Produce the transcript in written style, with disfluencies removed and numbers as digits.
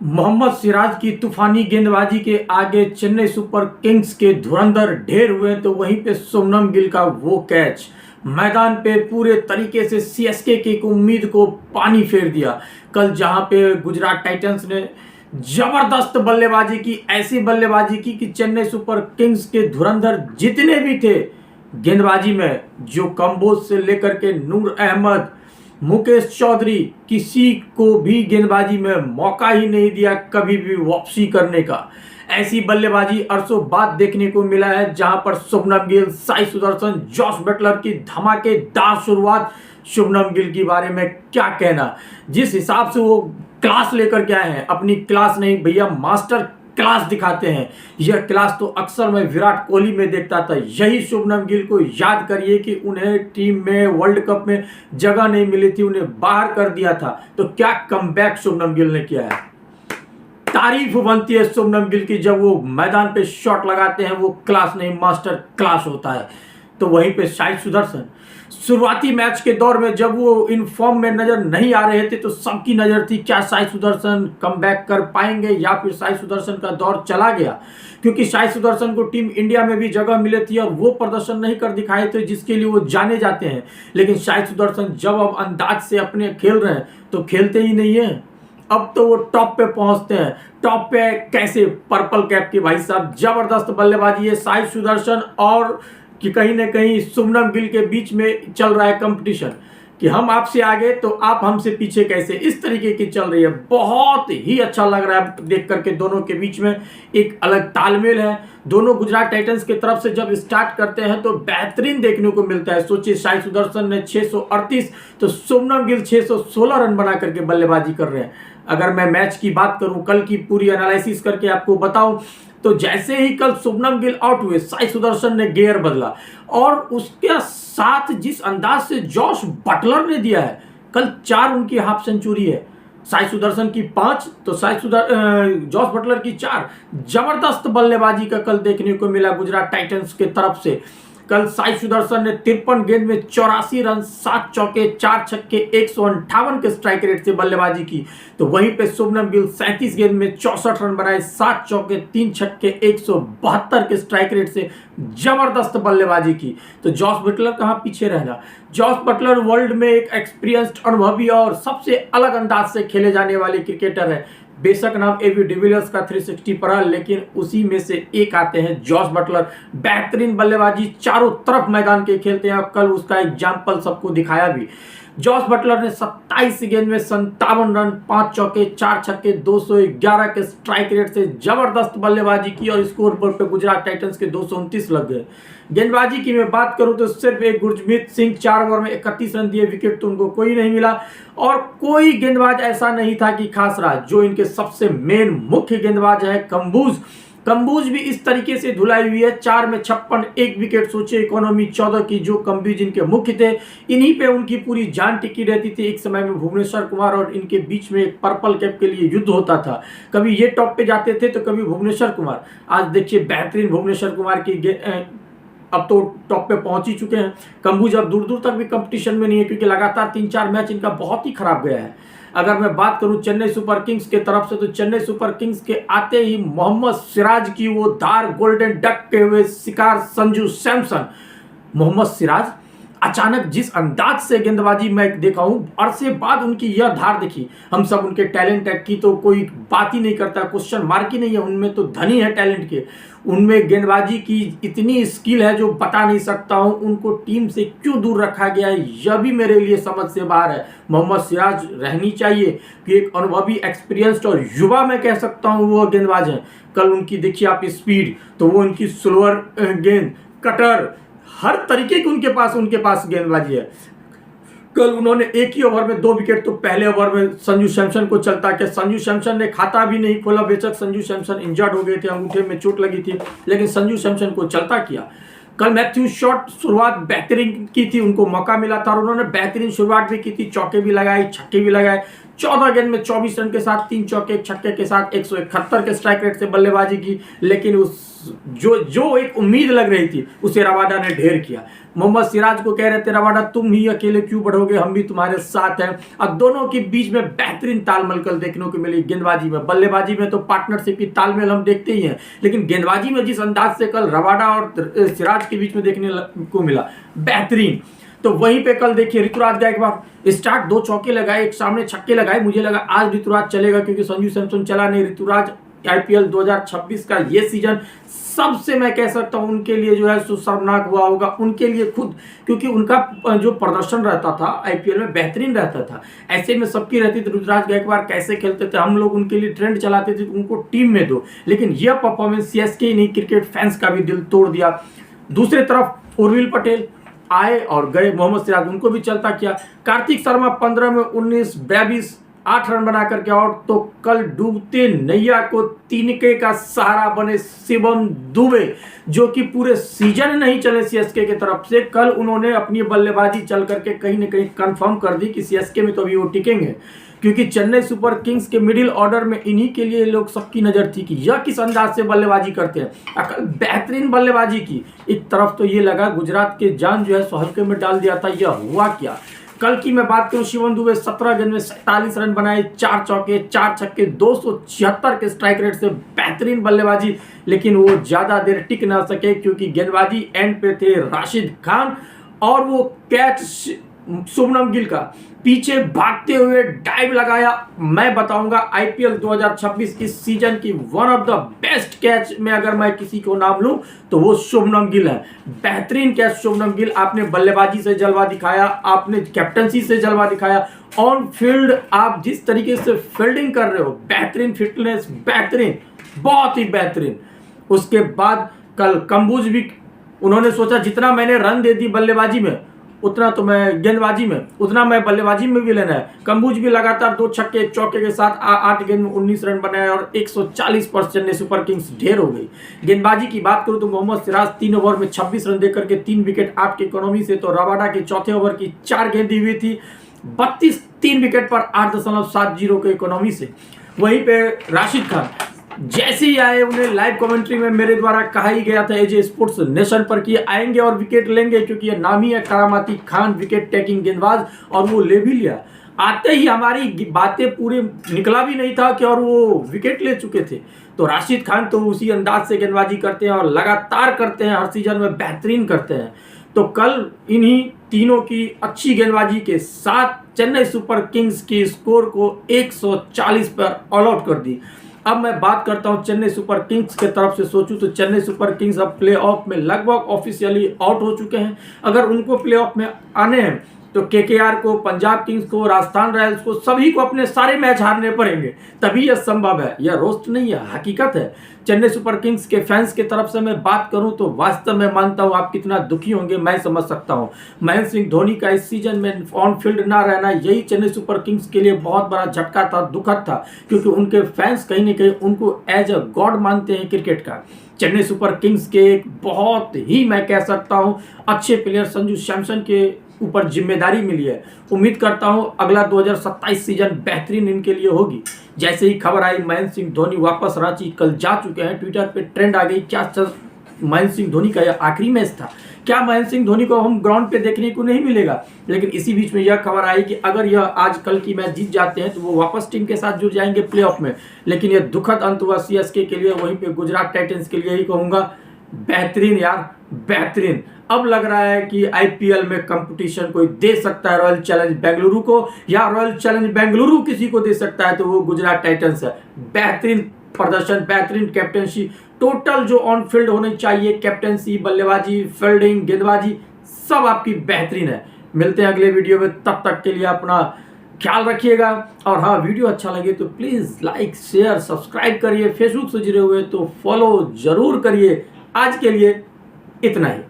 मोहम्मद सिराज की तूफानी गेंदबाजी के आगे चेन्नई सुपर किंग्स के धुरंधर ढेर हुए, तो वहीं पे शुभमन गिल का वो कैच मैदान पे पूरे तरीके से सीएसके की उम्मीद को पानी फेर दिया। कल जहां पे गुजरात टाइटंस ने जबरदस्त बल्लेबाजी की, ऐसी बल्लेबाजी की कि चेन्नई सुपर किंग्स के धुरंधर जितने भी थे गेंदबाजी में, जो कंबोज से लेकर के नूर अहमद, मुकेश चौधरी, किसी को भी गेंदबाजी में मौका ही नहीं दिया कभी भी वापसी करने का। ऐसी बल्लेबाजी अरसों बाद देखने को मिला है, जहां पर शुभमन गिल, साई सुदर्शन, जॉस बटलर की धमाकेदार शुरुआत। शुभमन गिल के बारे में क्या कहना, जिस हिसाब से वो क्लास लेकर के आए हैं, अपनी क्लास नहीं भैया, मास्टर क्लास दिखाते हैं। यह क्लास तो अक्सर मैं विराट कोहली में देखता था। यही शुभमन गिल को याद करिए कि उन्हें टीम में वर्ल्ड कप में जगह नहीं मिली थी, उन्हें बाहर कर दिया था, तो क्या कमबैक शुभमन गिल ने किया है। तारीफ बनती है शुभमन गिल की, जब वो मैदान पे शॉट लगाते हैं, वो क्लास नहीं मास्टर क्लास होता है। तो वहीं पे साई सुदर्शन शुरुआती मैच के दौर में जब वो इन फॉर्म में नजर नहीं आ रहे थे, तो सबकी नजर थी क्या साई सुदर्शन कमबैक कर पाएंगे या फिर साई सुदर्शन का दौर चला गया, क्योंकि साई सुदर्शन को टीम इंडिया में भी जगह मिली थी और वो प्रदर्शन नहीं कर दिखाए थे जिसके लिए वो जाने जाते हैं। लेकिन साई सुदर्शन जब अब अंदाज से अपने खेल रहे हैं तो खेलते ही नहीं है, अब तो वो टॉप पे पहुंचते हैं। टॉप पे कैसे, पर्पल कैप की भाई साहब जबरदस्त बल्लेबाजी है साई सुदर्शन और कि कहीं ना कहीं शुभमन गिल के बीच में चल रहा है कंपटीशन कि हम आपसे आगे तो आप हमसे पीछे, कैसे इस तरीके की चल रही है। बहुत ही अच्छा लग रहा है देख करके, दोनों के बीच में एक अलग तालमेल है। दोनों गुजरात टाइटंस की तरफ से जब स्टार्ट करते हैं तो बेहतरीन देखने को मिलता है। सोचिए साई सुदर्शन ने 638 तो शुभमन गिल 616 रन बना करके बल्लेबाजी कर रहे हैं। अगर मैं मैच की बात करूं, कल की पूरी एनालिसिस करके आपको बताऊं, तो जैसे ही कल शुभमन गिल आउट हुए, साई सुदर्शन ने गियर बदला और उसके साथ जिस अंदाज से जॉस बटलर ने दिया है, कल 4 उनकी हाफ सेंचुरी है, साई सुदर्शन की 5 तो जॉस बटलर की 4। जबरदस्त बल्लेबाजी का कल देखने को मिला गुजरात टाइटंस के तरफ से। कल साई सुदर्शन ने 53 गेंद में 84 रन, 7 चौके 4 छक्के 158 के स्ट्राइक रेट से बल्लेबाजी की। तो वहीं पे शुभमन गिल 37 गेंद में 64 रन बनाए, 7 चौके 3 छक्के 172 के स्ट्राइक रेट से जबरदस्त बल्लेबाजी की। तो जॉस बटलर कहाँ पीछे रहना। जॉस बटलर वर्ल्ड में एक एक्सपीरियंस्ड, अनुभवी और सबसे अलग अंदाज से खेले जाने वाले क्रिकेटर है। बेशक नाम एबी डिविलियर्स का 360 पड़ा, लेकिन उसी में से एक आते हैं जॉस बटलर। बेहतरीन बल्लेबाजी चारों तरफ मैदान के खेलते हैं, कल उसका एग्जाम्पल सबको दिखाया भी। जॉस बटलर ने 27 गेंद में 57 रन, 5 चौके 4 छक्के 211 के स्ट्राइक रेट से जबरदस्त बल्लेबाजी की और स्कोर बोर्ड पे गुजरात टाइटंस के 229 लग गए। गेंदबाजी की मैं बात करूं तो सिर्फ एक गुरमीत सिंह 4 ओवर में 31 रन दिए, विकेट तो उनको कोई नहीं मिला और कोई गेंदबाज ऐसा नहीं था कि खास रहा। जो इनके सबसे मेन मुख्य गेंदबाज है कंबूज भी इस तरीके से धुलाई हुई है, 4 में 56, 1 विकेट। सोचिए इकोनॉमी 14 की, जो कंबूज इनके मुख्य थे, इन्हीं पे उनकी पूरी जान टिकी रहती थी। एक समय में भुवनेश्वर कुमार और इनके बीच में एक पर्पल कैप के लिए युद्ध होता था, कभी ये टॉप पे जाते थे तो कभी भुवनेश्वर कुमार। आज देखिए बेहतरीन भुवनेश्वर कुमार की अब तो टॉप पे पहुंच ही चुके हैं। कंबूज अब दूर दूर तक भी कंपटीशन में नहीं है, क्योंकि लगातार 3-4 मैच इनका बहुत ही खराब गया है। अगर मैं बात करूं चेन्नई सुपर किंग्स के तरफ से, तो चेन्नई सुपर किंग्स के आते ही मोहम्मद सिराज की वो धार गोल्डन डक के हुए शिकार संजू सैमसन। मोहम्मद सिराज अचानक जिस अंदाज से गेंदबाजी मैं देखा हूं, अरसे बाद उनकी यह धार देखी। हम सब उनके टैलेंट की तो कोई बात ही नहीं करता, क्वेश्चन मार्क ही नहीं है, उनमें तो धनी है टैलेंट के। उनमें गेंदबाजी की इतनी स्किल है जो बता नहीं सकता हूं। उनको टीम से क्यों दूर रखा गया है, यह भी मेरे लिए समझ से बाहर है। मोहम्मद सिराज रहनी चाहिए कि एक अनुभवी, एक्सपीरियंस्ड और युवा मैं कह सकता हूं वो गेंदबाज हैं। कल उनकी देखिए आप स्पीड, तो वो उनकी स्लोअर गेंद, कटर, हर तरीके की उनके पास गेंदबाजी है। कल उन्होंने एक ही ओवर में 2 विकेट, तो पहले ओवर में संजू सैमसन को चलता कि संजू सैमसन ने खाता भी नहीं खोला। बेशक संजू सैमसन इंजर्ड हो गए थे, अंगूठे में चोट लगी थी, लेकिन संजू सैमसन को चलता किया। कल मैथ्यू शॉट शुरुआत बेहतरीन की थी, उनको मौका मिला था और उन्होंने बेहतरीन शुरुआत भी की थी, चौके भी लगाए, छक्के भी लगाए। 14 गेंद में 24 रन के साथ 3 चौके 1 छक्के के साथ 171 के स्ट्राइक रेट से बल्लेबाजी की। लेकिन उस जो एक उम्मीद लग रही थी उसे रबाडा ने ढेर किया। मोहम्मद सिराज को कह रहे थे रबाडा तुम ही अकेले क्यों बढ़ोगे, हम भी तुम्हारे साथ हैं। अब दोनों के बीच में बेहतरीन तालमेल कल देखने को मिली गेंदबाजी में। बल्लेबाजी में तो पार्टनरशिप की तालमेल हम देखते ही हैं, लेकिन गेंदबाजी में जिस अंदाज से कल रबाडा और सिराज के बीच में देखने को मिला बेहतरीन। तो वहीं पे कल देखिए ऋतुराज गायकवाड़ स्टार्ट 2 चौके लगाए, एक सामने छक्के लगाए। मुझे लगा आज ऋतुराज चलेगा क्योंकि संजू सैमसन चला नहीं। ऋतुराज आईपीएल 2026 का ये सीजन सबसे मैं कह सकता हूं उनके लिए जो है शर्मनाक हुआ होगा, उनके लिए खुद, क्योंकि उनका जो प्रदर्शन रहता था आईपीएल में बेहतरीन रहता था। ऐसे में सबकी रहती थी ऋतुराज गायकवाड़ कैसे खेलते थे, हम लोग उनके लिए ट्रेंड चलाते थे उनको टीम में दो, लेकिन यह परफॉर्मेंस सीएसके नहीं क्रिकेट फैंस का भी दिल तोड़ दिया। दूसरी तरफ उर्विल पटेल आए और गए, मोहम्मद सिराज उनको भी चलता किया। कार्तिक शर्मा 15 में 19, 22, 8 रन बना करके आउट। तो कल डूबते नैया को तिनके का सहारा बने शिवम दुबे, जो कि पूरे सीजन नहीं चले सीएसके की तरफ से। कल उन्होंने अपनी बल्लेबाजी चल करके कहीं ना कहीं कंफर्म कर दी कि सीएसके में तो अभी वो टिकेंगे, क्योंकि चेन्नई सुपर किंग्स के मिडिल ऑर्डर में इन्हीं के लिए लोग सबकी नजर थी कि यह किस अंदाज से बल्लेबाजी करते हैं। कल बेहतरीन बल्लेबाजी की। एक तरफ तो ये लगा गुजरात के जान जो है सो हल्के में डाल दिया था, यह हुआ क्या। कल की मैं बात करूं, शिवम दुबे 17 गेंद में 47 रन बनाए, 4 चौके 4 छक्के, 276 के स्ट्राइक रेट से बेहतरीन बल्लेबाजी। लेकिन वो ज्यादा देर टिक ना सके क्योंकि गेंदबाजी एंड पे थे राशिद खान, और वो कैच शुभमन गिल का पीछे भागते हुए डाइव लगाया। मैं बताऊंगा आईपीएल 2026 इस सीजन की one of the best catch में अगर मैं किसी को नाम लूं तो वो शुभमन गिल है। बेहतरीन कैच शुभमन गिल, आपने बल्लेबाजी से जलवा दिखाया, आपने कैप्टनसी से जलवा दिखाया, ऑन फील्ड आप जिस तरीके से फील्डिंग कर रहे हो, बेहतरीन फिटनेस, बेहतरीन, बहुत ही बेहतरीन। उसके बाद कल कंबूज भी, उन्होंने सोचा जितना मैंने रन दे दी बल्लेबाजी में उतना तो मैं गेंदबाजी में, उतना मैं बल्लेबाजी में भी लेना है। कंबूज भी लगातार 2 छक्के 1 चौके के साथ 8 गेंद में 19 रन बनाए और 140 पर चेन्नई सुपर किंग्स ढेर हो गई। गेंदबाजी की बात करूं तो मोहम्मद सिराज 3 ओवर में 26 रन देकर के 3 विकेट 8 की इकोनॉमी से, तो रबाडा के चौथे ओवर की 4 गेंदी हुई थी 32 3 विकेट पर 8.70 के इकोनॉमी से। वहीं पे राशिद खान जैसे ही आए, उन्हें लाइव कमेंट्री में मेरे द्वारा कहा ही गया था एजे स्पोर्ट्स नेशन पर कि आएंगे और विकेट लेंगे, क्योंकि ये नाम ही है करामाती खान विकेट टेकिंग गेंदबाज, और वो ले भी लिया। आते ही हमारी बातें पूरे निकला भी नहीं था कि और वो विकेट ले चुके थे। तो राशिद खान तो उसी अंदाज से गेंदबाजी करते हैं और लगातार करते हैं, हर सीजन में बेहतरीन करते हैं। तो कल इन्हीं तीनों की अच्छी गेंदबाजी के साथ चेन्नई सुपर किंग्स की स्कोर को 140 पर ऑल आउट कर दी। अब मैं बात करता हूं चेन्नई सुपर किंग्स के तरफ से सोचूं तो चेन्नई सुपर किंग्स अब प्लेऑफ में लगभग ऑफिशियली आउट हो चुके हैं। अगर उनको प्लेऑफ में आने हैं तो केकेआर को, पंजाब किंग्स को, राजस्थान रॉयल्स को, सभी को अपने सारे मैच हारने पड़ेंगे, तभी यह संभव है। यह रोस्ट नहीं है, हकीकत है। चेन्नई सुपर किंग्स के फैंस की तरफ से मैं बात करूं तो वास्तव में मानता हूं आप कितना दुखी होंगे, मैं समझ सकता हूं। महेंद्र सिंह धोनी का इस सीजन में ऑन फील्ड ना रहना, यही चेन्नई सुपर किंग्स के लिए बहुत बड़ा झटका था, दुखद था, क्योंकि उनके फैंस कहीं ना कहीं उनको एज अ गॉड मानते हैं क्रिकेट का। चेन्नई सुपर किंग्स के एक बहुत ही मैं कह सकता हूं अच्छे प्लेयर संजू सैमसन के ऊपर जिम्मेदारी मिली है। उम्मीद करता हूं अगला 2027 सीजन बेहतरीन इनके लिए होगी। जैसे ही खबर आई महेंद्र सिंह धोनी वापस रांची कल जा चुके हैं, ट्विटर पे ट्रेंड आ गई, क्या महेंद्र सिंह धोनी का यह आखिरी मैच था, क्या महेंद्र सिंह धोनी को हम ग्राउंड पे देखने को नहीं मिलेगा। लेकिन इसी बीच में यह खबर आई कि अगर यह आज कल की मैच जीत जाते हैं तो वो वापस टीम के साथ जुड़ जाएंगे प्लेऑफ में। लेकिन यह दुखद अंत हुआ सीएसके के लिए, वहीं पे गुजरात टाइटंस के लिए ही कहूंगा बेहतरीन यार, बेहतरीन। अब लग रहा है कि आईपीएल में कंपटीशन कोई दे सकता है रॉयल चैलेंज बेंगलुरु को, या रॉयल चैलेंज बेंगलुरु किसी को दे सकता है तो वो गुजरात टाइटंस है। बेहतरीन प्रदर्शन, बेहतरीन कैप्टनसी, टोटल जो ऑन फील्ड होनी चाहिए, कैप्टनसी, बल्लेबाजी, फील्डिंग, गेंदबाजी, सब आपकी बेहतरीन है। मिलते हैं अगले वीडियो में, तब तक के लिए अपना ख्याल रखिएगा। और हाँ, वीडियो अच्छा लगे तो प्लीज लाइक, शेयर, सब्सक्राइब करिए। फेसबुक से जुड़े हुए तो फॉलो जरूर करिए। आज के लिए इतना ही।